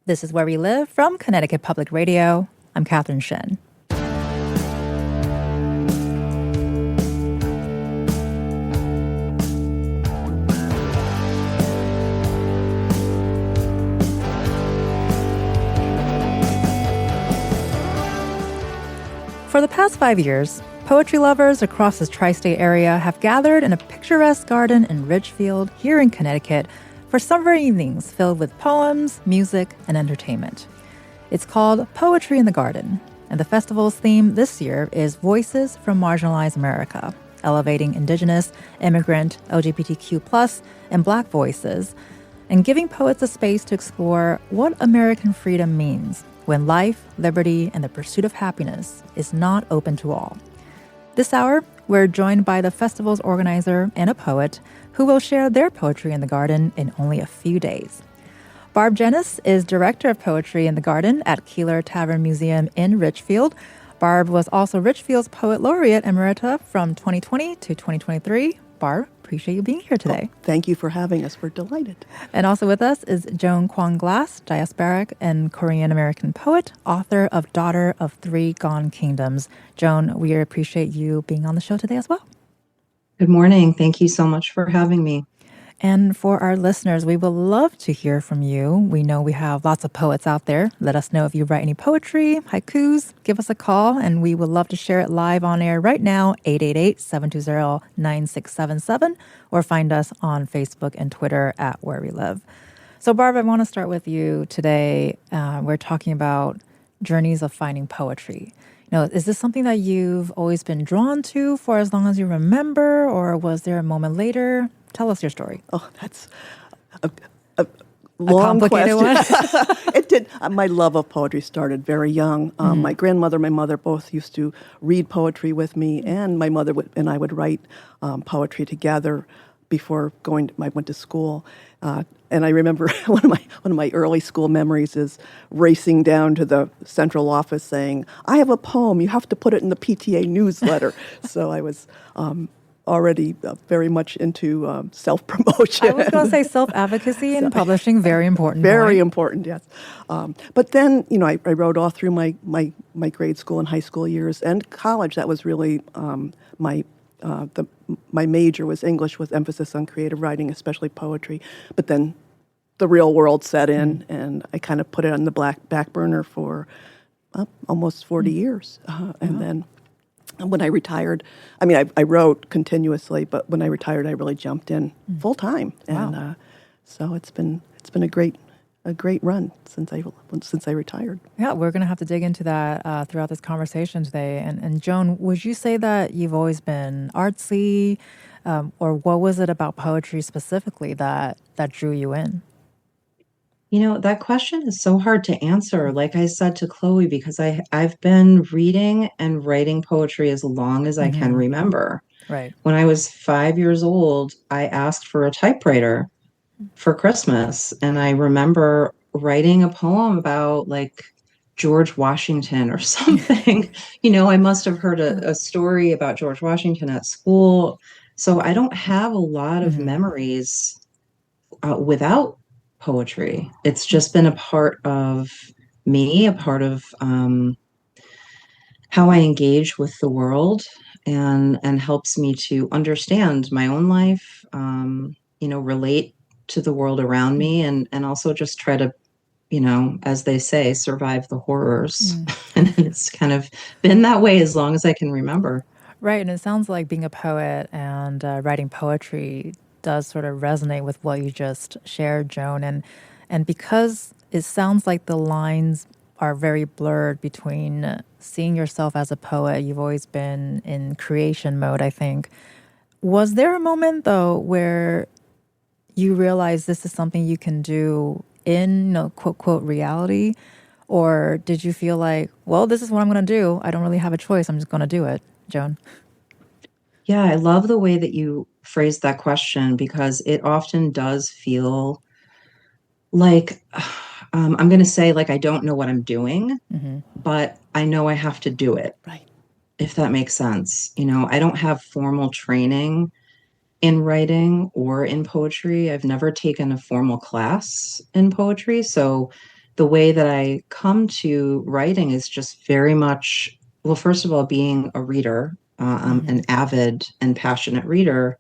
This is Where We Live from Connecticut Public Radio. I'm Catherine Shen. For the past 5 years, poetry lovers across the tri-state area have gathered in a picturesque garden in Ridgefield here in Connecticut for summer evenings filled with poems, music, and entertainment. It's called Poetry in the Garden, and the festival's theme this year is Voices from Marginalized America, elevating Indigenous, immigrant, LGBTQ+, and Black voices, and giving poets a space to explore what American freedom means when life, liberty, and the pursuit of happiness is not open to all. This hour, we're joined by the festival's organizer and a poet who will share their poetry in the garden in only a few days. Barb Jennis is director of Poetry in the Garden at Keeler Tavern Museum in Ridgefield. Barb was also Ridgefield's Poet Laureate Emerita from 2020 to 2023. Barb, appreciate you being here today. Oh, thank you for having us. We're delighted. And also with us is Joan Kwong Glass, diasporic and Korean-American poet, author of Daughter of Three Gone Kingdoms. Joan, we appreciate you being on the show today as well. Good morning. Thank you so much for having me. And for our listeners, we would love to hear from you. We know we have lots of poets out there. Let us know if you write any poetry, haikus. Give us a call, and we would love to share it live on air right now, 888-720-9677, or find us on Facebook and Twitter at Where We Live. So, Barb, I want to start with you today. We're talking about journeys of finding poetry. Is this something that you've always been drawn to for as long as you remember, or was there a moment later? Tell us your story. Oh, that's a long complicated question. One. It did. My love of poetry started very young. My grandmother, my mother both used to read poetry with me, and my mother and I would write poetry together before I went to school. And I remember one of my early school memories is racing down to the central office saying, "I have a poem. You have to put it in the PTA newsletter." So I was already very much into self-promotion. I was going to say self-advocacy and publishing, very important. Very important, yes. But then, I wrote all through my grade school and high school years and college. That was really my major was English with emphasis on creative writing, especially poetry. But then the real world set in, and I kind of put it on the back burner for almost 40 years. And then when I retired, I wrote continuously, but when I retired, I really jumped in full time. And so it's been a great run since I retired. Yeah, we're going to have to dig into that throughout this conversation today. And Joan, would you say that you've always been artsy, or what was it about poetry specifically that drew you in? That question is so hard to answer, like I said to Chloe, because I've been reading and writing poetry as long as I can remember. Right. When I was 5 years old, I asked for a typewriter for Christmas. And I remember writing a poem about like George Washington or something. I must have heard a story about George Washington at school. So I don't have a lot of memories without poetry. It's just been a part of me, a part of how I engage with the world, and helps me to understand my own life, relate to the world around me, and also just try to, as they say, survive the horrors. And it's kind of been that way as long as I can remember. Right. And it sounds like being a poet and writing poetry does sort of resonate with what you just shared, Joan. And because it sounds like the lines are very blurred between seeing yourself as a poet, you've always been in creation mode, I think. Was there a moment, though, where you realize this is something you can do in, quote, quote, reality? Or did you feel like, well, this is what I'm going to do. I don't really have a choice. I'm just going to do it. Joan? Yeah, I love the way that you phrased that question, because it often does feel like, I'm going to say, like, I don't know what I'm doing, but I know I have to do it. Right. If that makes sense. I don't have formal training in writing or in poetry. I've never taken a formal class in poetry. So the way that I come to writing is just very much, well, first of all, being a reader, I'm an avid and passionate reader,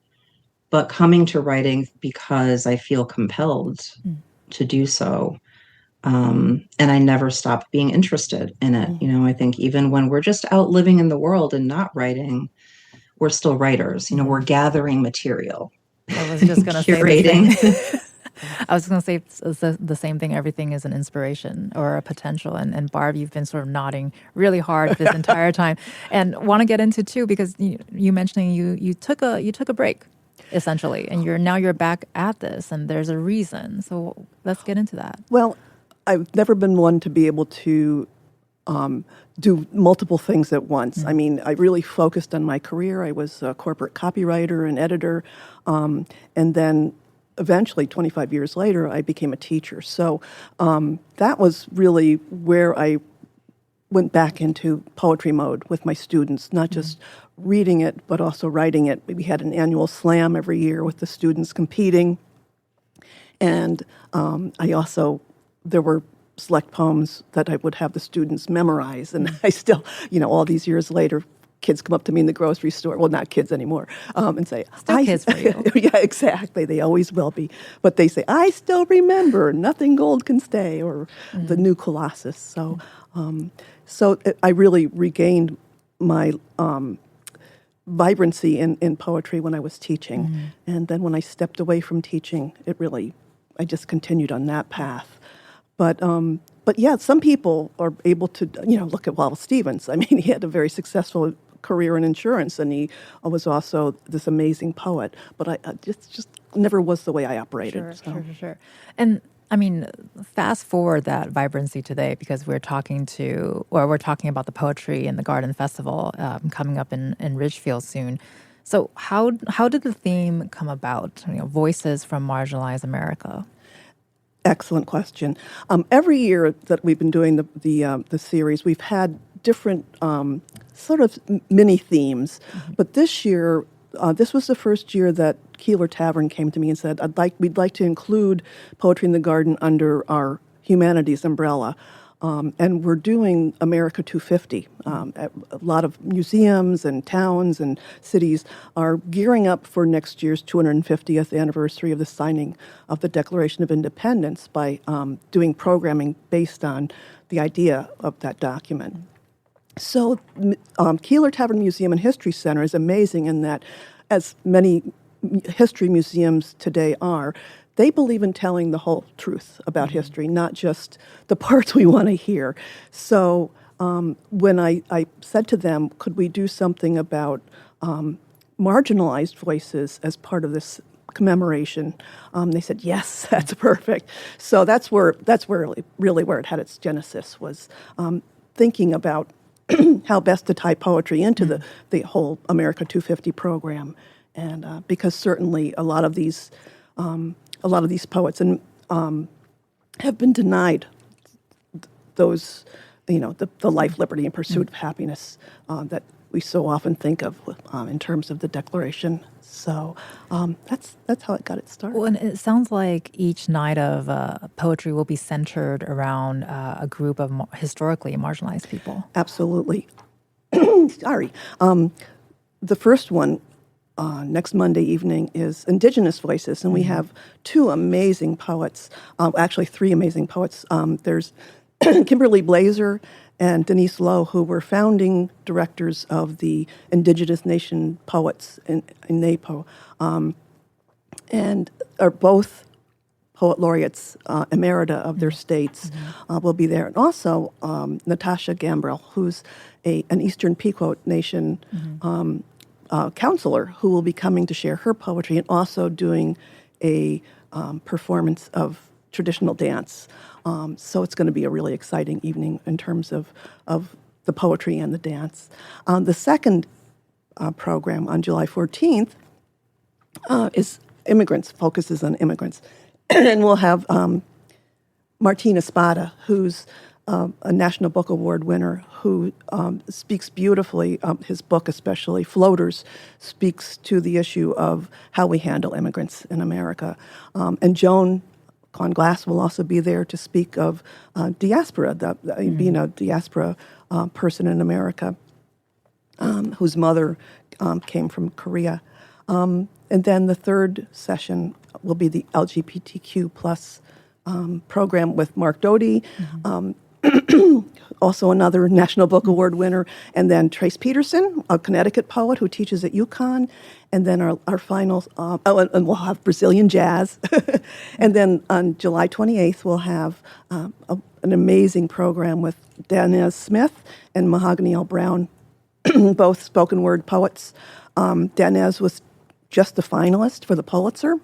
but coming to writing because I feel compelled to do so. And I never stopped being interested in it. You know, I think even when we're just out living in the world and not writing, we're still writers. You know, we're gathering material, I was just going to say the curating. same. I was going to say the same thing. Everything is an inspiration or a potential. And Barb, you've been sort of nodding really hard this entire time, and want to get into too because you mentioning you took a break essentially, and you're back at this, and there's a reason. So let's get into that. Well, I've never been one to be able to do multiple things at once. I mean, I really focused on my career. I was a corporate copywriter and editor, and then eventually, 25 years later, I became a teacher. So that was really where I went back into poetry mode with my students, not just reading it, but also writing it. We had an annual slam every year with the students competing. And there were select poems that I would have the students memorize. And I still, all these years later, kids come up to me in the grocery store, well, not kids anymore, and say, Still kids for you. Yeah, exactly. They always will be. But they say, I still remember, nothing gold can stay, or the new Colossus. So I really regained my vibrancy in poetry when I was teaching. And then when I stepped away from teaching, I just continued on that path. But yeah, some people are able to, look at Wallace Stevens. I mean, he had a very successful career in insurance, and he was also this amazing poet. But I just never was the way I operated. Sure. And I mean, fast forward that vibrancy today, because we're talking about the Poetry in the Garden Festival coming up in Ridgefield soon. So how did the theme come about? Voices from Marginalized America. Excellent question. Every year that we've been doing the series, we've had different sort of mini themes. But this year, this was the first year that Keeler Tavern came to me and said, we'd like to include Poetry in the Garden under our humanities umbrella. And we're doing America 250. A lot of museums and towns and cities are gearing up for next year's 250th anniversary of the signing of the Declaration of Independence by doing programming based on the idea of that document. So Keeler Tavern Museum and History Center is amazing in that, as many history museums today are, they believe in telling the whole truth about history, not just the parts we want to hear. So when I said to them, could we do something about marginalized voices as part of this commemoration, they said, yes, that's perfect. So that's really where it had its genesis, was thinking about how best to tie poetry into the whole America 250 program. And because certainly a lot of these poets have been denied those, the life, liberty, and pursuit of happiness that we so often think of in terms of the Declaration. So that's how it got its start. Well, and it sounds like each night of poetry will be centered around a group of historically marginalized people. Absolutely. Sorry. The first one, next Monday evening, is Indigenous Voices, and we have two amazing poets, actually three amazing poets. There's Kimberly Blazer and Denise Lowe, who were founding directors of the Indigenous Nation Poets in NAPO, and are both poet laureates emerita of their states, will be there. And also Natasha Gambrell, who's an Eastern Pequot Nation counselor, who will be coming to share her poetry and also doing a performance of traditional dance. So it's going to be a really exciting evening in terms of the poetry and the dance. The second program on July 14th is immigrants, focuses on immigrants. And we'll have Martina Spada, who's a National Book Award winner, who speaks beautifully. His book, especially Floaters, speaks to the issue of how we handle immigrants in America. And Joan Con Glass will also be there to speak of diaspora, being a diaspora person in America whose mother came from Korea. And then the third session will be the LGBTQ plus program with Mark Doty, also another National Book Award winner, and then Trace Peterson, a Connecticut poet who teaches at UConn, and then our final, and we'll have Brazilian jazz. And then on July 28th, we'll have an amazing program with Danez Smith and Mahogany L. Brown, both spoken word poets. Danez was just the finalist for the Pulitzer.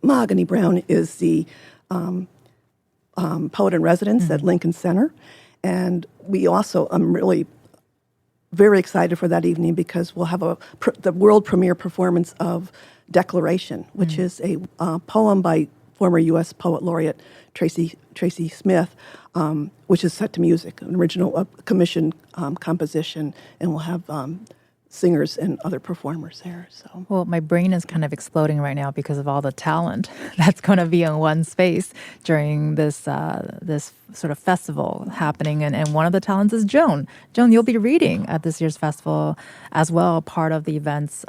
Mahogany Brown is the poet in residence at Lincoln Center. And we also, I'm really very excited for that evening because we'll have the world premiere performance of Declaration, which is a poem by former U.S. Poet Laureate Tracy Smith, which is set to music, an original commission composition, and we'll have singers and other performers there. So, well, my brain is kind of exploding right now because of all the talent that's going to be in one space during this this sort of festival happening. And one of the talents is Joan. Joan, you'll be reading at this year's festival as well, part of the event's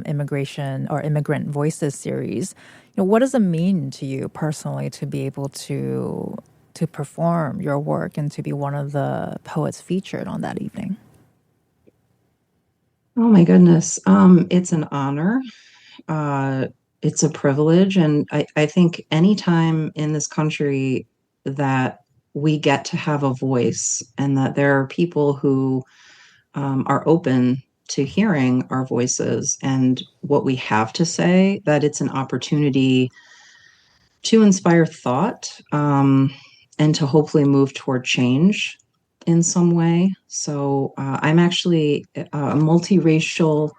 immigration or immigrant voices series. You know, what does it mean to you personally to be able to perform your work and to be one of the poets featured on that evening? Oh my goodness. It's an honor. It's a privilege. And I think anytime in this country that we get to have a voice and that there are people who are open to hearing our voices and what we have to say, that it's an opportunity to inspire thought and to hopefully move toward change in some way. So I'm actually a multiracial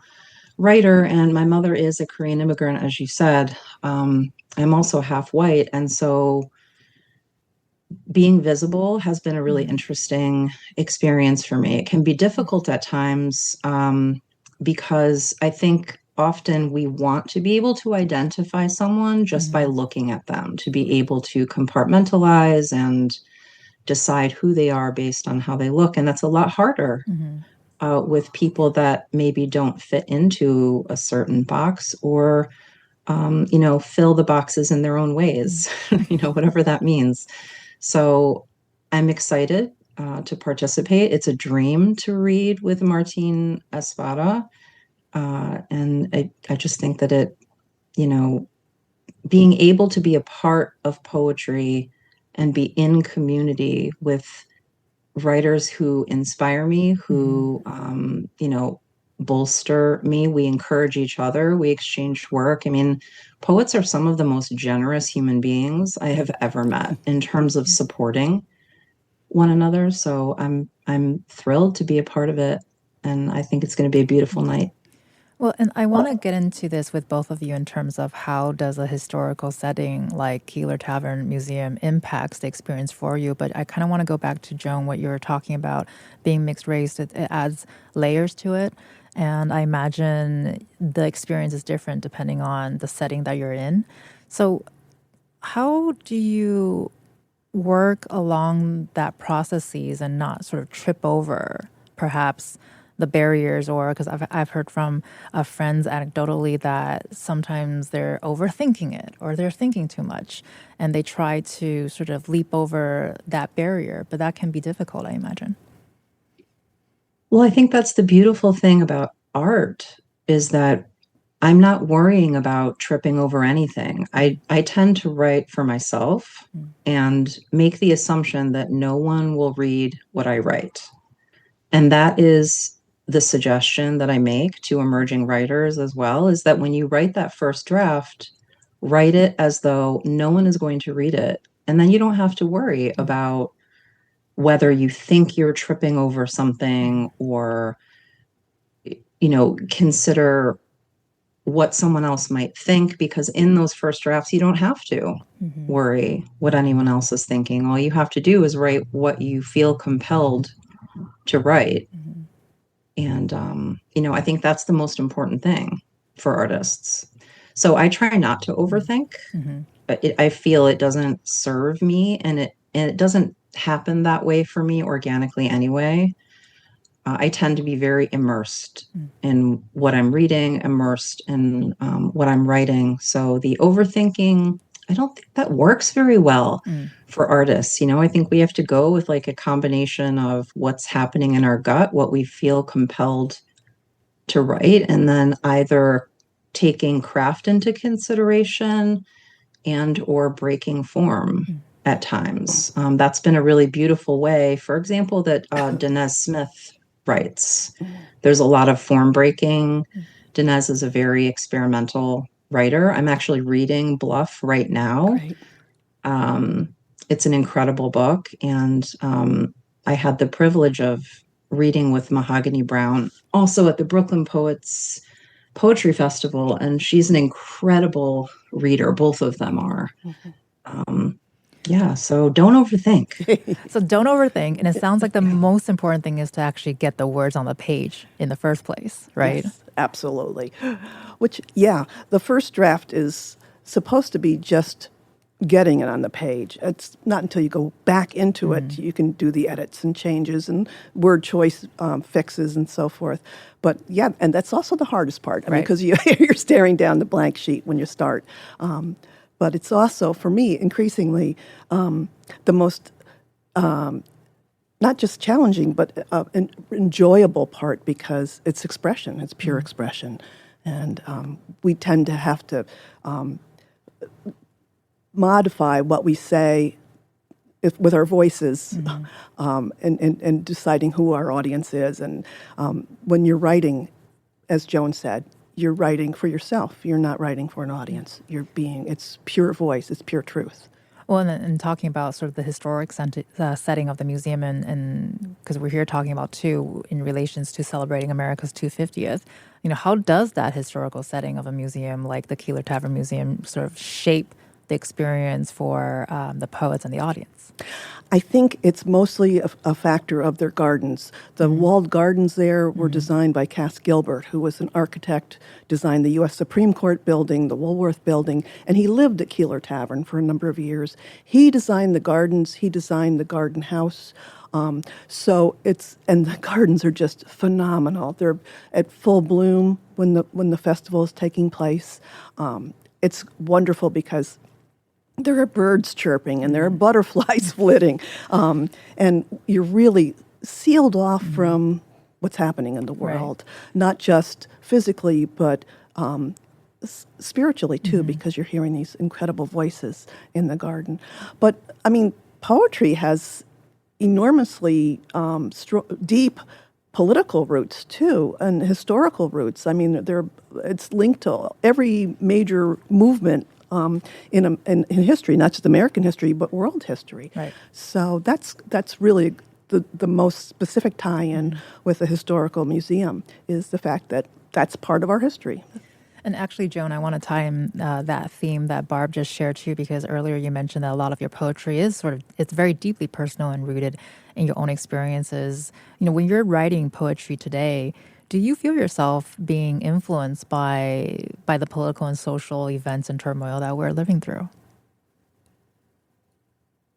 writer, and my mother is a Korean immigrant, as you said. I'm also half white, and so being visible has been a really interesting experience for me. It can be difficult at times because I think often we want to be able to identify someone just by looking at them, to be able to compartmentalize and decide who they are based on how they look. And that's a lot harder with people that maybe don't fit into a certain box or, fill the boxes in their own ways, whatever that means. So I'm excited to participate. It's a dream to read with Martín Espada. And I just think that being able to be a part of poetry and be in community with writers who inspire me, who, bolster me. We encourage each other. We exchange work. I mean, poets are some of the most generous human beings I have ever met in terms of supporting one another. So I'm thrilled to be a part of it. And I think it's going to be a beautiful night. Well, and I want to get into this with both of you in terms of how does a historical setting like Keeler Tavern Museum impacts the experience for you. But I kind of want to go back to Joan, what you were talking about being mixed race. It adds layers to it. And I imagine the experience is different depending on the setting that you're in. So how do you work along that processes and not sort of trip over perhaps the barriers, or because I've heard from friends anecdotally that sometimes they're overthinking it or they're thinking too much and they try to sort of leap over that barrier, but that can be difficult, I imagine. Well, I think that's the beautiful thing about art is that I'm not worrying about tripping over anything. I tend to write for myself and make the assumption that no one will read what I write. And that is the suggestion that I make to emerging writers as well, is that when you write that first draft, write it as though no one is going to read it. And then you don't have to worry about whether you think you're tripping over something or, consider what someone else might think, because in those first drafts, you don't have to worry what anyone else is thinking. All you have to do is write what you feel compelled to write. And, I think that's the most important thing for artists. So I try not to overthink. I feel it doesn't serve me, and it doesn't happen that way for me organically anyway. I tend to be very immersed in what I'm reading, immersed in what I'm writing. So the overthinking, I don't think that works very well for artists. I think we have to go with like a combination of what's happening in our gut, what we feel compelled to write, and then either taking craft into consideration and or breaking form at times. That's been a really beautiful way, for example, that Dinez Smith writes. There's a lot of form breaking. Dinez is a very experimental writer. I'm actually reading Bluff right now. Great. It's an incredible book, and I had the privilege of reading with Mahogany Brown also at the Brooklyn Poets Poetry Festival, and she's an incredible reader. Both of them are. Yeah, so don't overthink. So don't overthink. And it sounds like the most important thing is to actually get the words on the page in the first place, right? Yes, absolutely. Which, yeah, the first draft is supposed to be just getting it on the page. It's not until you go back into it you can do the edits and changes and word choice fixes and so forth. But yeah, and that's also the hardest part. I mean, because you're staring down the blank sheet when you start. But it's also, for me, increasingly the most not just challenging, but an enjoyable part, because it's expression. It's pure expression. And we tend to have to modify what we say with our voices and deciding who our audience is. And when you're writing, as Joan said, you're writing for yourself. You're not writing for an audience. It's pure voice. It's pure truth. Well, and talking about sort of the historic setting of the museum, and because we're here talking about too, in relations to celebrating America's 250th, how does that historical setting of a museum like the Keeler Tavern Museum sort of shape the experience for the poets and the audience? I think it's mostly a factor of their gardens. The walled gardens there were designed by Cass Gilbert, who was an architect, designed the U.S. Supreme Court building, the Woolworth building, and he lived at Keeler Tavern for a number of years. He designed the gardens. He designed the garden house. And the gardens are just phenomenal. They're at full bloom when the festival is taking place. It's wonderful because there are birds chirping and there are butterflies flitting, and you're really sealed off from what's happening in the world, not just physically, but spiritually too, because you're hearing these incredible voices in the garden. But I mean, poetry has enormously deep political roots too, and historical roots. I mean, it's linked to every major movement in history, not just American history, but world history. Right. So that's really the most specific tie-in with the historical museum, is the fact that that's part of our history. And actually, Joan, I want to tie in that theme that Barb just shared too, because earlier you mentioned that a lot of your poetry is it's very deeply personal and rooted in your own experiences. When you're writing poetry today, do you feel yourself being influenced by the political and social events and turmoil that we're living through?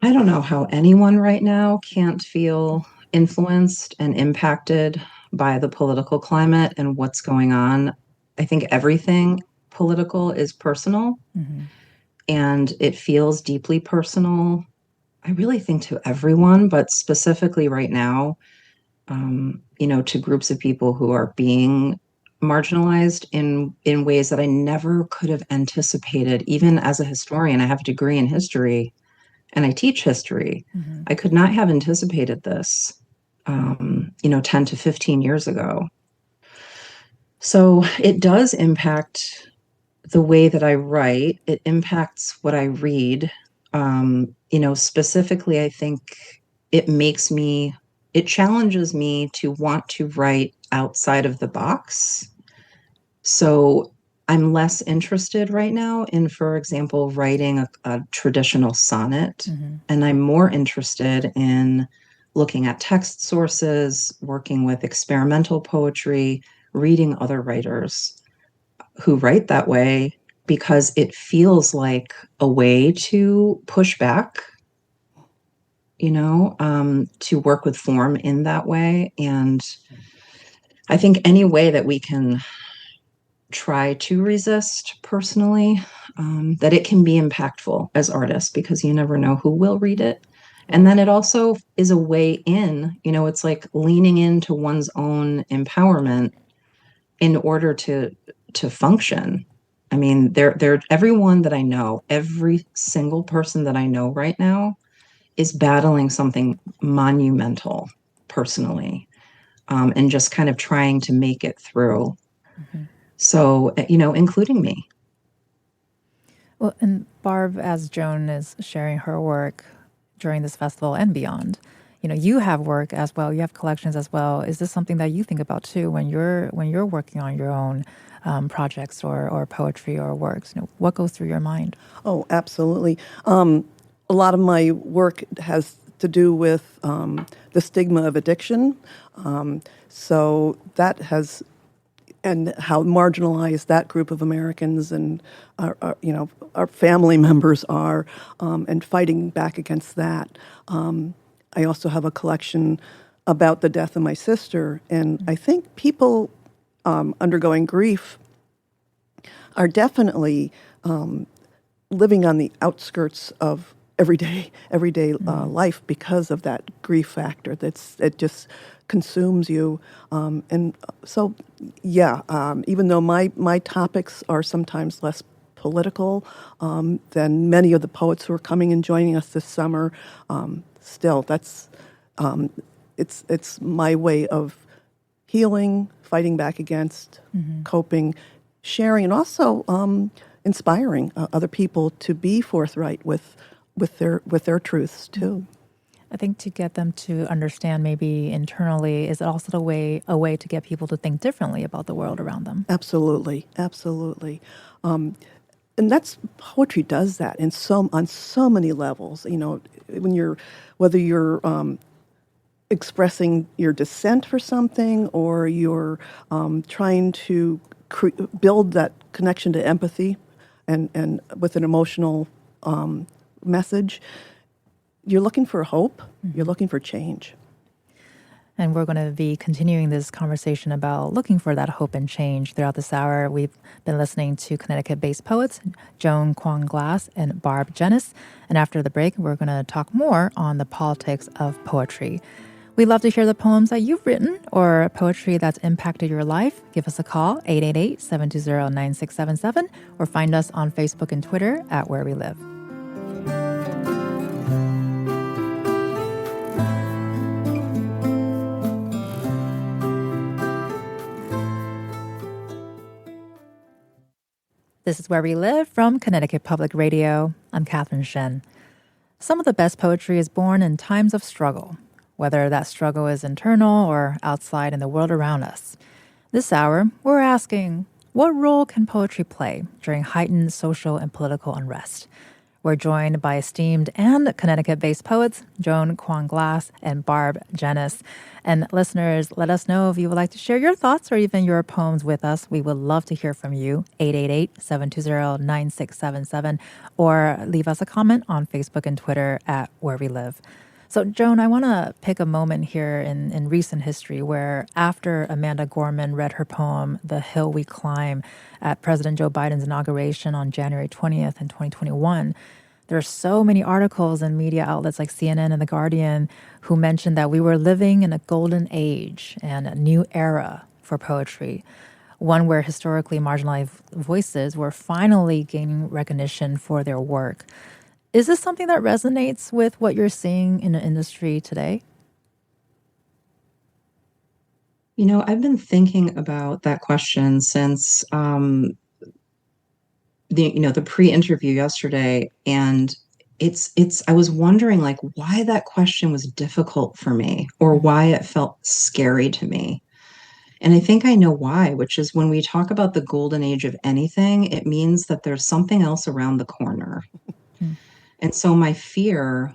I don't know how anyone right now can't feel influenced and impacted by the political climate and what's going on. I think everything political is personal, and it feels deeply personal, I really think, to everyone, but specifically right now, to groups of people who are being marginalized in ways that I never could have anticipated. Even as a historian, I have a degree in history and I teach history. I could not have anticipated this, 10 to 15 years ago. So it does impact the way that I write. It impacts what I read. Specifically, I think it challenges me to want to write outside of the box. So I'm less interested right now in, for example, writing a traditional sonnet, and I'm more interested in looking at text sources, working with experimental poetry, reading other writers who write that way, because it feels like a way to push back, to work with form in that way. And I think any way that we can try to resist personally, that it can be impactful as artists because you never know who will read it. And then it also is a way in, it's like leaning into one's own empowerment in order to function. I mean, everyone that I know, every single person that I know right now is battling something monumental personally, and just kind of trying to make it through. Mhm. So, including me. Well, and Barb, as Joan is sharing her work during this festival and beyond, you have work as well. You have collections as well. Is this something that you think about too when you're working on your own projects or poetry or works? What goes through your mind? Oh, absolutely. A lot of my work has to do with the stigma of addiction. So that has, and how marginalized that group of Americans and our family members are, and fighting back against that. I also have a collection about the death of my sister, and I think people undergoing grief are definitely living on the outskirts of everyday life because of that grief factor. It just consumes you, and so yeah. Even though my topics are sometimes less political than many of the poets who are coming and joining us this summer, still that's it's my way of healing, fighting back against, coping, sharing, and also inspiring other people to be forthright with their truths too. I think to get them to understand maybe internally is also a way to get people to think differently about the world around them. Absolutely, absolutely. And that's poetry does that on so many levels. Whether you're expressing your dissent for something, or you're trying to build that connection to empathy, and with an emotional message, you're looking for hope. You're looking for change. And we're going to be continuing this conversation about looking for that hope and change throughout this hour. We've been listening to Connecticut-based poets Joan Kwong Glass and Barb Jenis. And after the break, we're going to talk more on the politics of poetry. We'd love to hear the poems that you've written or poetry that's impacted your life. Give us a call, 888-720-9677, or find us on Facebook and Twitter at Where We Live. This is Where We Live from Connecticut Public Radio. I'm Catherine Shen. Some of the best poetry is born in times of struggle, whether that struggle is internal or outside in the world around us. This hour, we're asking, what role can poetry play during heightened social and political unrest? We're joined by esteemed and Connecticut-based poets Joan Kwong Glass and Barb Jenis. And listeners, let us know if you would like to share your thoughts or even your poems with us. We would love to hear from you, 888-720-9677, or leave us a comment on Facebook and Twitter at Where We Live. So, Joan, I want to pick a moment here in recent history where after Amanda Gorman read her poem, The Hill We Climb, at President Joe Biden's inauguration on January 20th in 2021, there are so many articles in media outlets like CNN and The Guardian who mentioned that we were living in a golden age and a new era for poetry, one where historically marginalized voices were finally gaining recognition for their work. Is this something that resonates with what you're seeing in the industry today? I've been thinking about that question since the pre-interview yesterday, and I was wondering like why that question was difficult for me or why it felt scary to me. And I think I know why, which is when we talk about the golden age of anything, it means that there's something else around the corner. And so my fear,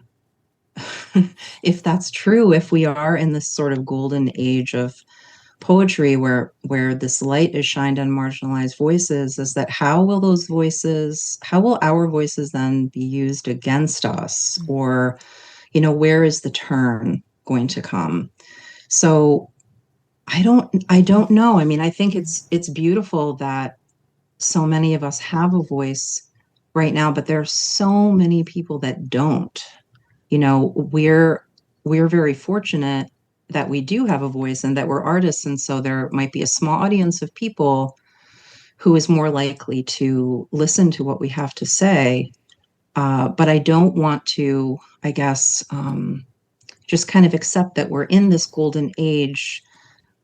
if that's true, if we are in this sort of golden age of poetry where this light is shined on marginalized voices is that how will our voices then be used against us? Or, where is the turn going to come? So I don't know. I mean, I think it's beautiful that so many of us have a voice right now, but there are so many people that don't. We're very fortunate that we do have a voice and that we're artists, and so there might be a small audience of people who is more likely to listen to what we have to say. But I don't want to, I guess, just kind of accept that we're in this golden age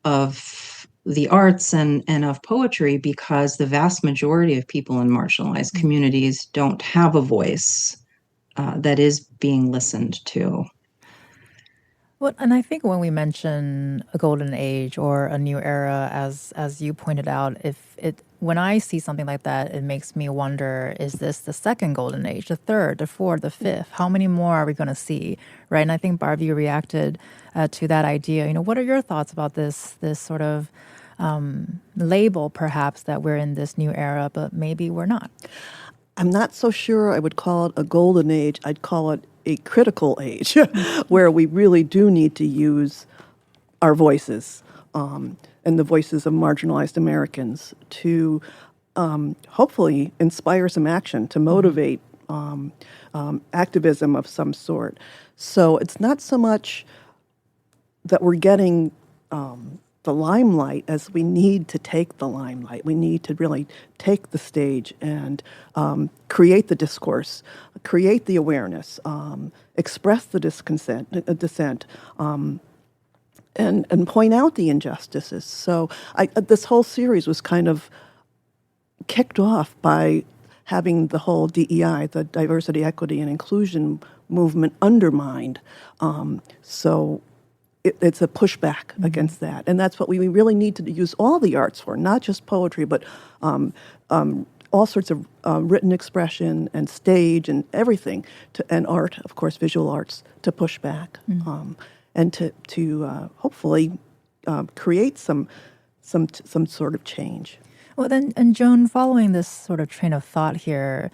of the arts and of poetry, because the vast majority of people in marginalized communities don't have a voice that is being listened to. Well, and I think when we mention a golden age or a new era, as you pointed out, when I see something like that, it makes me wonder: is this the second golden age, the third, the fourth, the fifth? How many more are we going to see, right? And I think Barb, you reacted to that idea. What are your thoughts about this sort of label, perhaps, that we're in this new era, but maybe we're not? I'm not so sure I would call it a golden age. I'd call it a critical age where we really do need to use our voices and the voices of marginalized Americans to hopefully inspire some action, to motivate activism of some sort. So it's not so much that we're getting the limelight as we need to take the limelight. We need to really take the stage and create the discourse, create the awareness, express the dissent, and point out the injustices. So this whole series was kind of kicked off by having the whole DEI, the diversity, equity, and inclusion movement undermined. So it's a pushback against that. And that's what we really need to use all the arts for, not just poetry, but all sorts of written expression and stage and everything, and art, of course, visual arts, to push back and to hopefully create some sort of change. Well, then, and Joan, following this sort of train of thought here,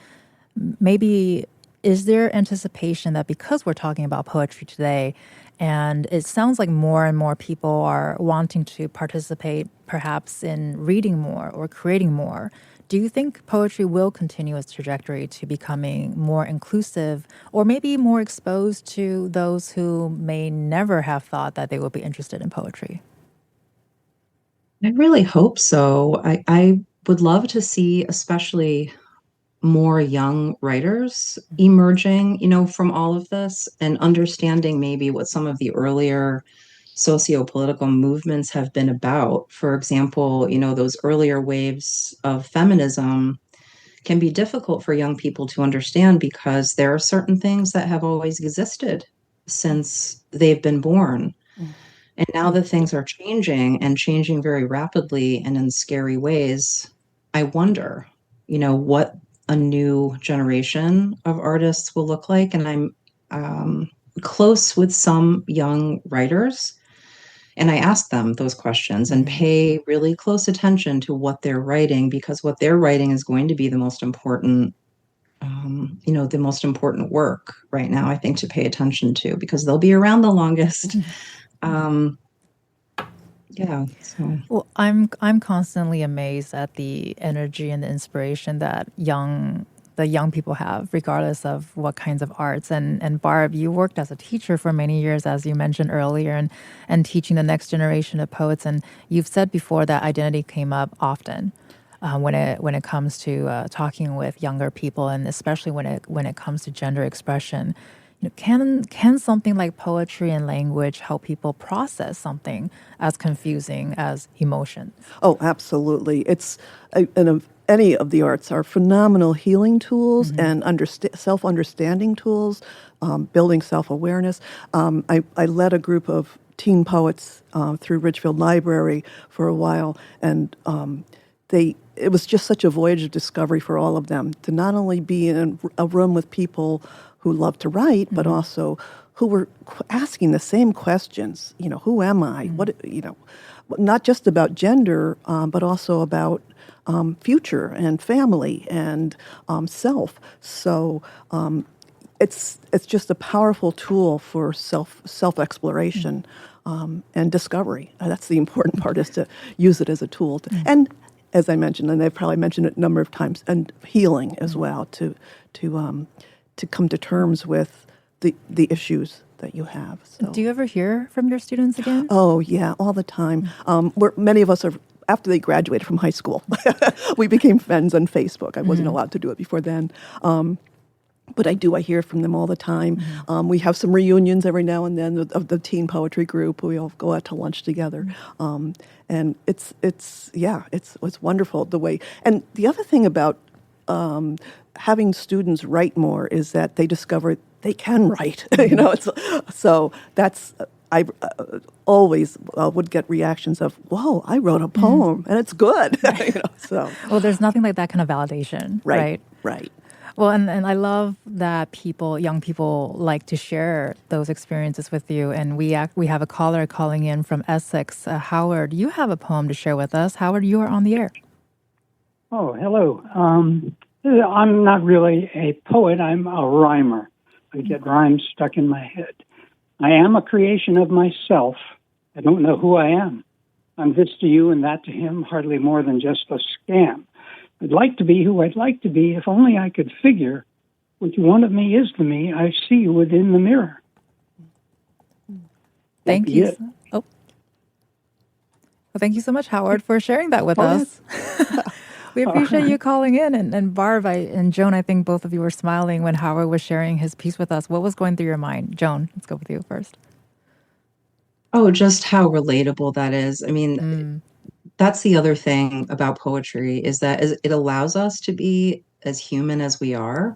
maybe is there anticipation that because we're talking about poetry today, and it sounds like more and more people are wanting to participate perhaps in reading more or creating more, do you think poetry will continue its trajectory to becoming more inclusive or maybe more exposed to those who may never have thought that they would be interested in poetry? I really hope so. I would love to see, especially more young writers emerging, from all of this and understanding maybe what some of the earlier socio-political movements have been about. For example, those earlier waves of feminism can be difficult for young people to understand because there are certain things that have always existed since they've been born. And now that things are changing and changing very rapidly and in scary ways, I wonder, what a new generation of artists will look like. And I'm close with some young writers, and I ask them those questions and pay really close attention to what they're writing, because what they're writing is going to be the most important, the most important work right now, I think, to pay attention to, because they'll be around the longest. Yeah. So. Well, I'm constantly amazed at the energy and the inspiration that the young people have, regardless of what kinds of arts. And Barb, you worked as a teacher for many years, as you mentioned earlier, and teaching the next generation of poets. And you've said before that identity came up often when it comes to talking with younger people, and especially when it comes to gender expression. Can something like poetry and language help people process something as confusing as emotion? Oh, absolutely. It's any of the arts are phenomenal healing tools and self-understanding tools, building self-awareness. I led a group of teen poets through Ridgefield Library for a while, and it was just such a voyage of discovery for all of them to not only be in a room with people who love to write, but also who were asking the same questions. Who am I? Not just about gender, but also about future and family and self. So it's just a powerful tool for self exploration and discovery. That's the important part, is to use it as a tool. And as I mentioned, and I've probably mentioned it a number of times, and healing as well, to come to terms with the issues that you have. So. Do you ever hear from your students again? Oh, yeah, all the time. Many of us are, after they graduated from high school, we became friends on Facebook. I wasn't allowed to do it before then. But I hear from them all the time. We have some reunions every now and then of the teen poetry group. We all go out to lunch together. And it's wonderful the way. And the other thing about having students write more is that they discover they can write. So that's, I always would get reactions of, "Whoa, I wrote a poem and it's good." So. Well, there's nothing like that kind of validation, right? Right. Well, and I love that young people like to share those experiences with you. And we have a caller calling in from Essex. Howard, you have a poem to share with us. Howard, you are on the air. Oh, hello. I'm not really a poet. I'm a rhymer. I get rhymes stuck in my head. I am a creation of myself. I don't know who I am. I'm this to you and that to him, hardly more than just a scam. I'd like to be who I'd like to be if only I could figure which one of me is the me I see within the mirror. Thank you. Well, thank you so much, Howard, for sharing that with us. We appreciate you calling in. And Barb and Joan, I think both of you were smiling when Howard was sharing his piece with us. What was going through your mind? Joan, let's go with you first. Oh, just how relatable that is. I mean, that's the other thing about poetry, is that it allows us to be as human as we are.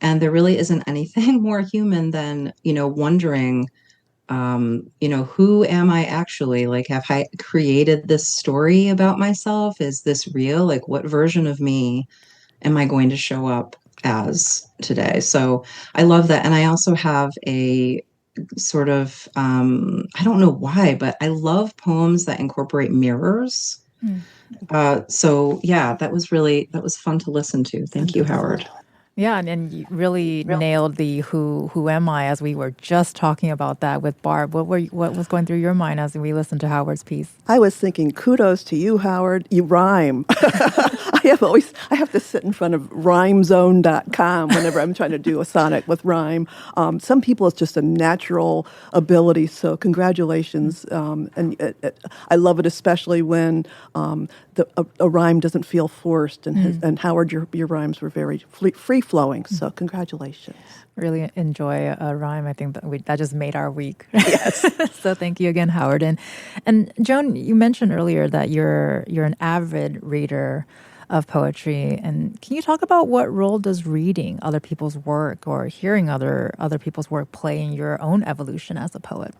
And there really isn't anything more human than, wondering, who am I actually? Like, have I created this story about myself? Is this real? Like, what version of me am I going to show up as today? So I love that. And I also have a sort of, I don't know why, but I love poems that incorporate mirrors. So yeah, that was fun to listen to. Thank you, Howard. Yeah, and you really nailed the who am I, as we were just talking about that with Barb. What was going through your mind as we listened to Howard's piece? I was thinking, kudos to you, Howard. You rhyme. I have to sit in front of rhymezone.com whenever I'm trying to do a sonnet with rhyme. Some people, it's just a natural ability, so congratulations. I love it, especially when a rhyme doesn't feel forced. And Howard, your rhymes were very free-flowing, so congratulations. Really enjoy a rhyme. I think that just made our week. Yes. So thank you again, Howard. And Joan, you mentioned earlier that you're an avid reader of poetry. And can you talk about what role does reading other people's work or hearing other people's work play in your own evolution as a poet?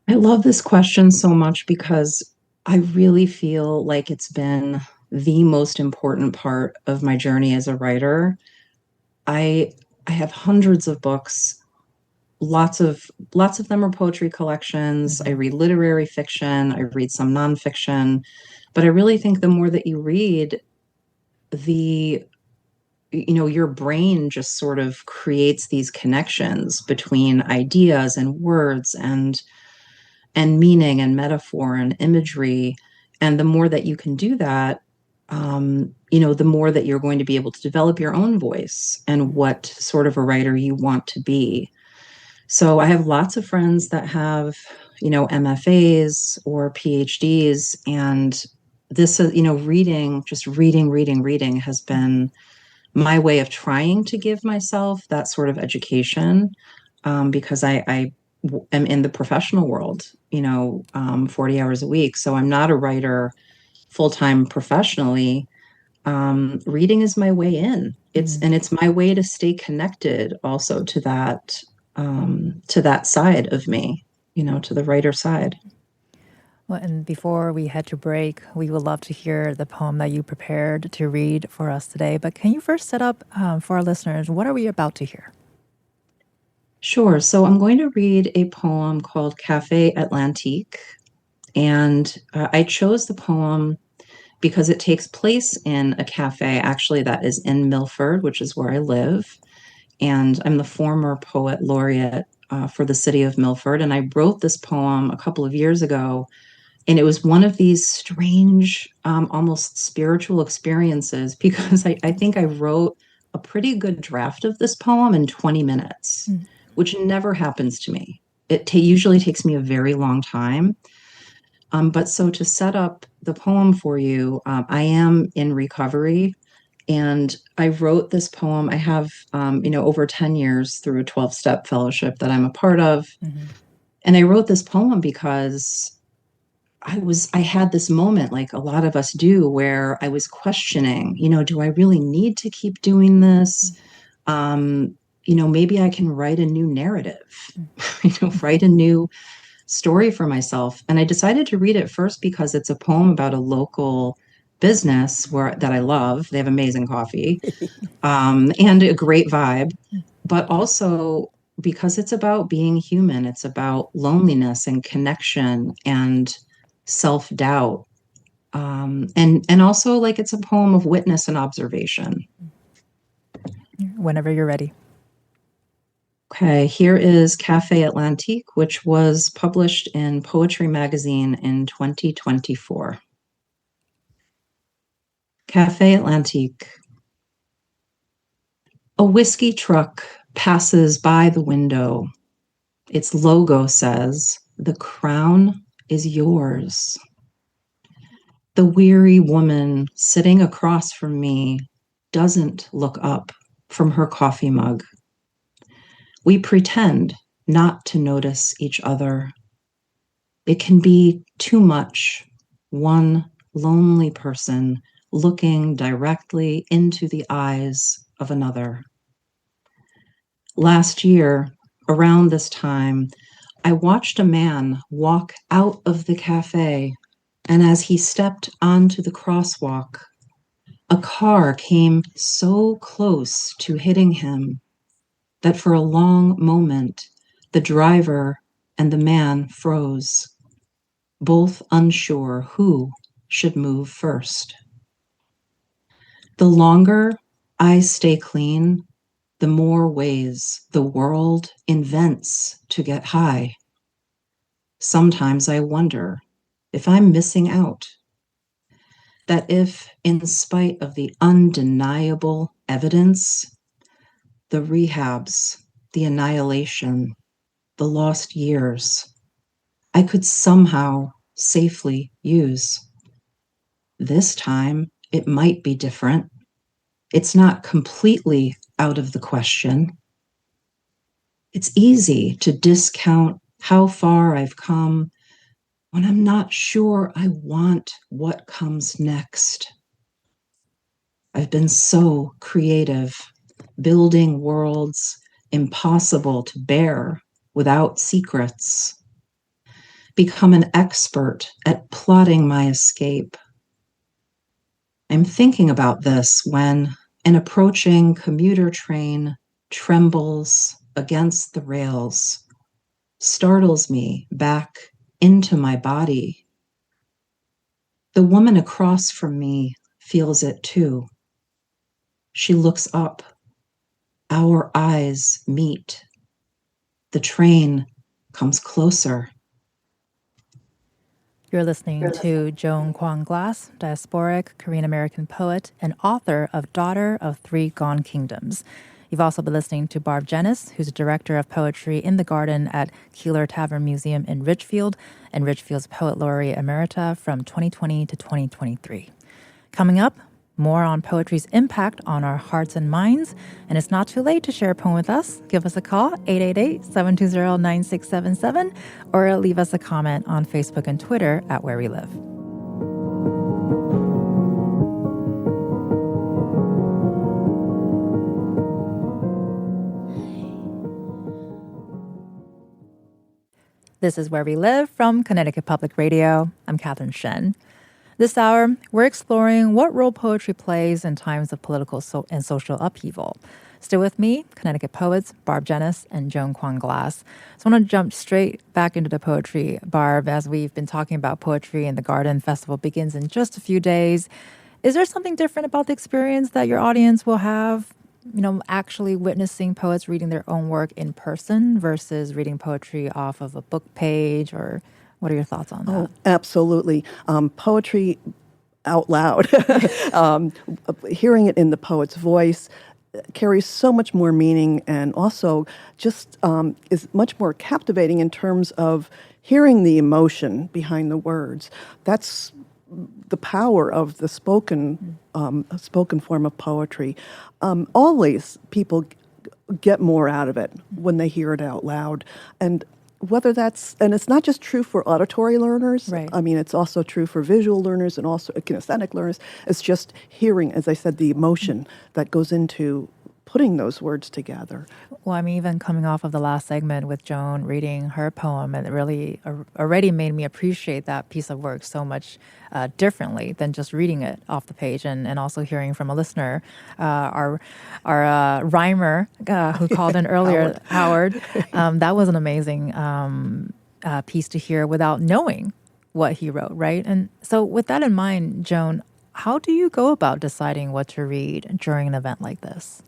I love this question so much because I really feel like it's been the most important part of my journey as a writer. I have hundreds of books. Lots of them are poetry collections. I read literary fiction. I read some nonfiction. But I really think the more that you read, your brain just sort of creates these connections between ideas and words and meaning and metaphor and imagery. And the more that you can do that, the more that you're going to be able to develop your own voice and what sort of a writer you want to be. So I have lots of friends that have, MFAs or PhDs, and this is, reading has been my way of trying to give myself that sort of education, because I am in the professional world, 40 hours a week. So I'm not a writer full-time professionally. Reading is my way in. It's my way to stay connected also to that side of me, to the writer side. Well, and before we head to break, we would love to hear the poem that you prepared to read for us today. But can you first set up for our listeners, what are we about to hear? Sure. So I'm going to read a poem called Café Atlantique. And I chose the poem because it takes place in a cafe, actually, that is in Milford, which is where I live. And I'm the former poet laureate for the city of Milford. And I wrote this poem a couple of years ago. And it was one of these strange, almost spiritual experiences because I think I wrote a pretty good draft of this poem in 20 minutes, which never happens to me. It usually takes me a very long time. But so to set up the poem for you, I am in recovery and I wrote this poem. I have, over 10 years through a 12-step fellowship that I'm a part of. And I wrote this poem because I had this moment, like a lot of us do, where I was questioning, do I really need to keep doing this? Maybe I can write a new narrative, write a new story for myself. And I decided to read it first because it's a poem about a local business that I love. They have amazing coffee, and a great vibe, but also because it's about being human. It's about loneliness and connection and self-doubt. And also like it's a poem of witness and observation. Whenever you're ready. Okay, here is Café Atlantique, which was published in Poetry Magazine in 2024. Café Atlantique. A whiskey truck passes by the window. Its logo says, "The crown is yours." The weary woman sitting across from me doesn't look up from her coffee mug. We pretend not to notice each other. It can be too much, one lonely person looking directly into the eyes of another. Last year, around this time, I watched a man walk out of the cafe, and as he stepped onto the crosswalk, a car came so close to hitting him that for a long moment, the driver and the man froze, both unsure who should move first. The longer I stay clean, the more ways the world invents to get high. Sometimes I wonder if I'm missing out, that if, in spite of the undeniable evidence, the rehabs, the annihilation, the lost years, I could somehow safely use. This time, it might be different. It's not completely out of the question. It's easy to discount how far I've come when I'm not sure I want what comes next. I've been so creative, building worlds impossible to bear without secrets. Become an expert at plotting my escape. I'm thinking about this when an approaching commuter train trembles against the rails, startles me back into my body. The woman across from me feels it too. She looks up. Our eyes meet. The train comes closer. You're listening to Joan Kwong Glass, diasporic Korean-American poet and author of Daughter of Three Gone Kingdoms. You've also been listening to Barb Jennis, who's a director of poetry in the garden at Keeler Tavern Museum in Ridgefield, and Ridgefield's Poet Laureate Emerita from 2020 to 2023. Coming up, more on poetry's impact on our hearts and minds. And it's not too late to share a poem with us. Give us a call, 888-720-9677, or leave us a comment on Facebook and Twitter at Where We Live. This is Where We Live from Connecticut Public Radio. I'm Catherine Shen. This hour, we're exploring what role poetry plays in times of political and social upheaval. Still with me, Connecticut poets Barb Jennis and Joan Kwan Glass. So I want to jump straight back into the poetry, Barb, as we've been talking about poetry and the Garden Festival begins in just a few days. Is there something different about the experience that your audience will have, actually witnessing poets reading their own work in person versus reading poetry off of a book page? Or what are your thoughts on that? Oh, absolutely. Poetry out loud, hearing it in the poet's voice, carries so much more meaning and also just is much more captivating in terms of hearing the emotion behind the words. That's the power of the spoken form of poetry. Always people get more out of it when they hear it out loud. And whether and it's not just true for auditory learners. Right. I mean, it's also true for visual learners and also kinesthetic learners. It's just hearing, as I said, the emotion that goes into putting those words together. Well, I mean, even coming off of the last segment with Joan reading her poem, and it really already made me appreciate that piece of work so much differently than just reading it off the page, and also hearing from a listener, our rhymer who called in earlier, Howard. That was an amazing piece to hear without knowing what he wrote, right? And so with that in mind, Joan, how do you go about deciding what to read during an event like this?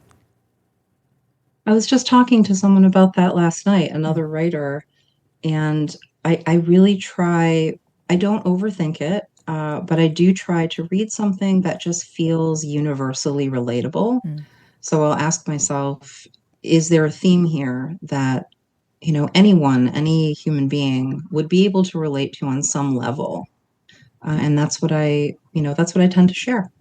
I was just talking to someone about that last night, another writer, and I really try, I don't overthink it, but I do try to read something that just feels universally relatable. So I'll ask myself, is there a theme here that, anyone, any human being would be able to relate to on some level? And that's what that's what I tend to share.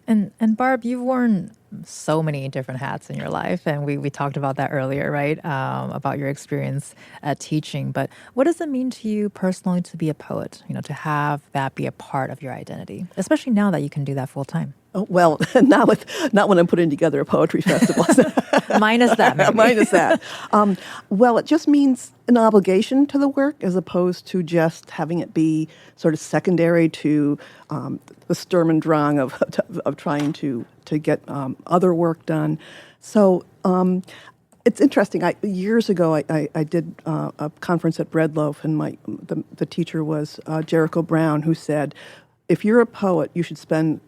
And Barb, you've worn so many different hats in your life, and we talked about that earlier, right? About your experience at teaching. But what does it mean to you personally to be a poet? To have that be a part of your identity, especially now that you can do that full time. Oh, well, not when I'm putting together a poetry festival. Minus that, maybe. Minus that. Well, it just means an obligation to the work as opposed to just having it be sort of secondary to the Sturm und Drang of trying to get other work done. So it's interesting. Years ago, I did a conference at Bread Loaf, and the teacher was Jericho Brown, who said, if you're a poet, you should spend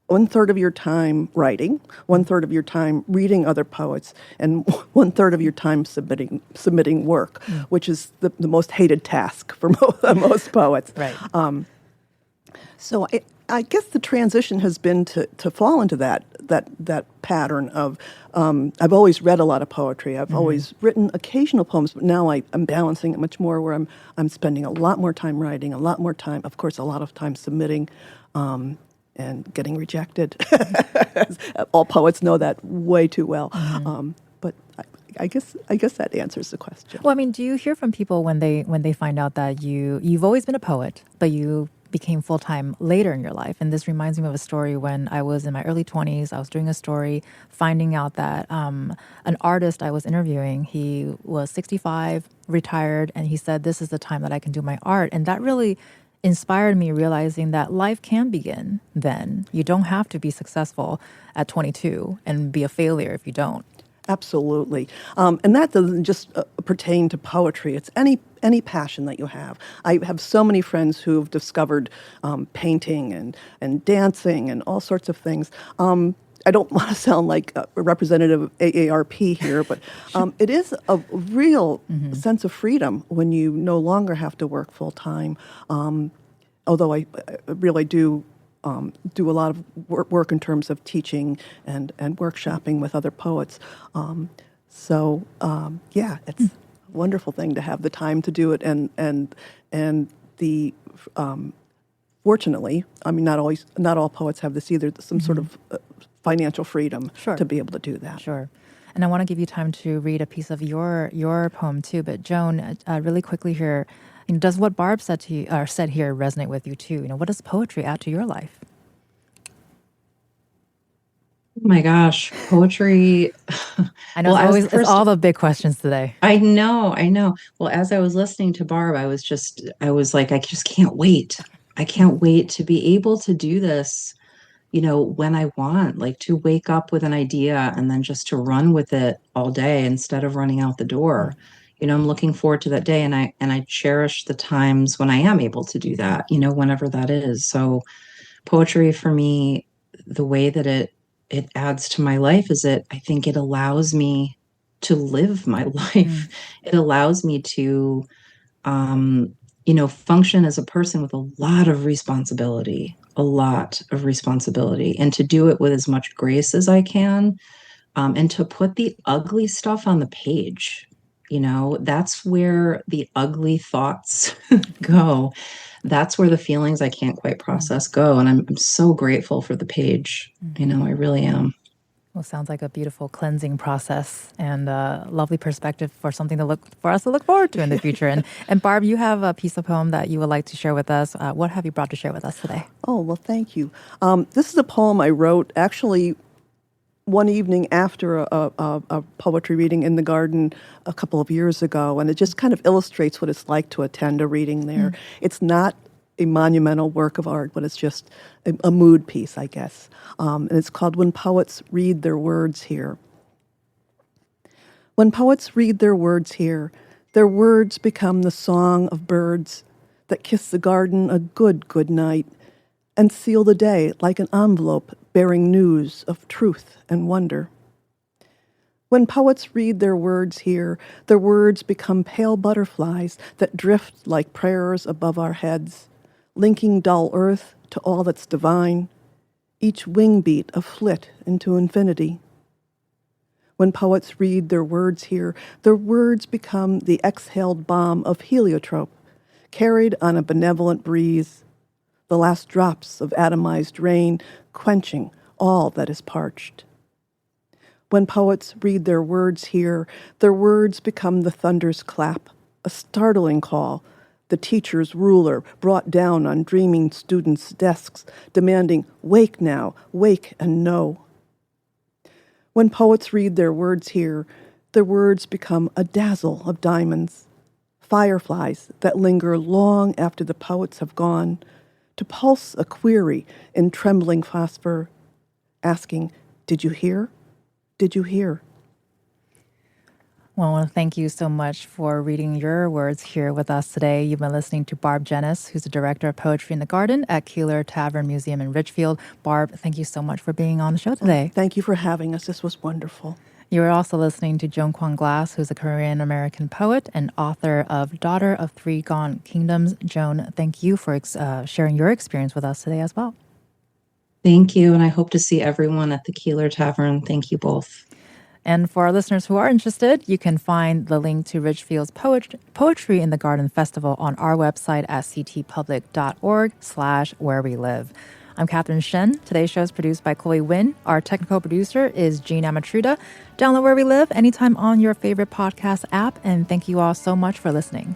1/3 of your time writing, 1/3 of your time reading other poets, and 1/3 of your time submitting work, which is the most hated task for most poets. Right. So I guess the transition has been to fall into that pattern of I've always read a lot of poetry. I've always written occasional poems, but now I'm balancing it much more, where I'm spending a lot more time writing, a lot more time, of course, a lot of time submitting. And getting rejected. All poets know that way too well. But I guess that answers the question. Well, I mean, do you hear from people when they find out that you've always been a poet, but you became full-time later in your life? And this reminds me of a story when I was in my early 20s. I was doing a story, finding out that an artist I was interviewing, he was 65, retired, and he said, this is the time that I can do my art. And that really inspired me, realizing that life can begin then. You don't have to be successful at 22 and be a failure if you don't. Absolutely. And that doesn't just pertain to poetry. It's any passion that you have. I have so many friends who've discovered painting and dancing and all sorts of things. I don't want to sound like a representative of AARP here, but it is a real sense of freedom when you no longer have to work full time. Although I really do a lot of work in terms of teaching and workshopping with other poets. So it's a wonderful thing to have the time to do it, and the fortunately, I mean, not all poets have this either. Some sort of financial freedom to be able to do that. Sure. And I want to give you time to read a piece of your poem too. But Joan, really quickly here, does what Barb said here resonate with you too? What does poetry add to your life? Oh my gosh, poetry. I know it's all the big questions today. I know. Well, as I was listening to Barb, I was like, I just can't wait I can't wait to be able to do this, when I want, like to wake up with an idea and then just to run with it all day instead of running out the door. I'm looking forward to that day, and I cherish the times when I am able to do that, whenever that is. So poetry for me, the way that it adds to my life is I think it allows me to live my life. It allows me to function as a person with a lot of responsibility, and to do it with as much grace as I can, and to put the ugly stuff on the page. That's where the ugly thoughts go. That's where the feelings I can't quite process go. And I'm so grateful for the page. I really am. Well, sounds like a beautiful cleansing process and a lovely perspective for something for us to look forward to in the future. And Barb, you have a piece of poem that you would like to share with us. What have you brought to share with us today? Oh, well, thank you. This is a poem I wrote actually one evening after a poetry reading in the garden a couple of years ago, and it just kind of illustrates what it's like to attend a reading there. It's not a monumental work of art, but it's just a mood piece, I guess. And it's called When Poets Read Their Words Here. When poets read their words here, their words become the song of birds that kiss the garden a good night and seal the day like an envelope bearing news of truth and wonder. When poets read their words here, their words become pale butterflies that drift like prayers above our heads, linking dull earth to all that's divine, each wing beat a flit into infinity. When poets read their words here, their words become the exhaled balm of heliotrope, carried on a benevolent breeze, the last drops of atomized rain quenching all that is parched. When poets read their words here, their words become the thunder's clap, a startling call, the teacher's ruler brought down on dreaming students' desks, demanding, "Wake now, wake and know." When poets read their words here, their words become a dazzle of diamonds, fireflies that linger long after the poets have gone, to pulse a query in trembling phosphor, asking, "Did you hear? Did you hear?" Well, I want to thank you so much for reading your words here with us today. You've been listening to Barb Jennis, who's the director of Poetry in the Garden at Keeler Tavern Museum in Ridgefield. Barb, thank you so much for being on the show today. Thank you for having us. This was wonderful. You were also listening to Joan Kwon Glass, who's a Korean-American poet and author of Daughter of Three Gone Kingdoms. Joan, thank you for sharing your experience with us today as well. Thank you, and I hope to see everyone at the Keeler Tavern. Thank you both. And for our listeners who are interested, you can find the link to Ridgefield's Poetry in the Garden Festival on our website at ctpublic.org/where we live. I'm Catherine Shen. Today's show is produced by Chloe Wynn. Our technical producer is Jean Amatruda. Download Where We Live anytime on your favorite podcast app. And thank you all so much for listening.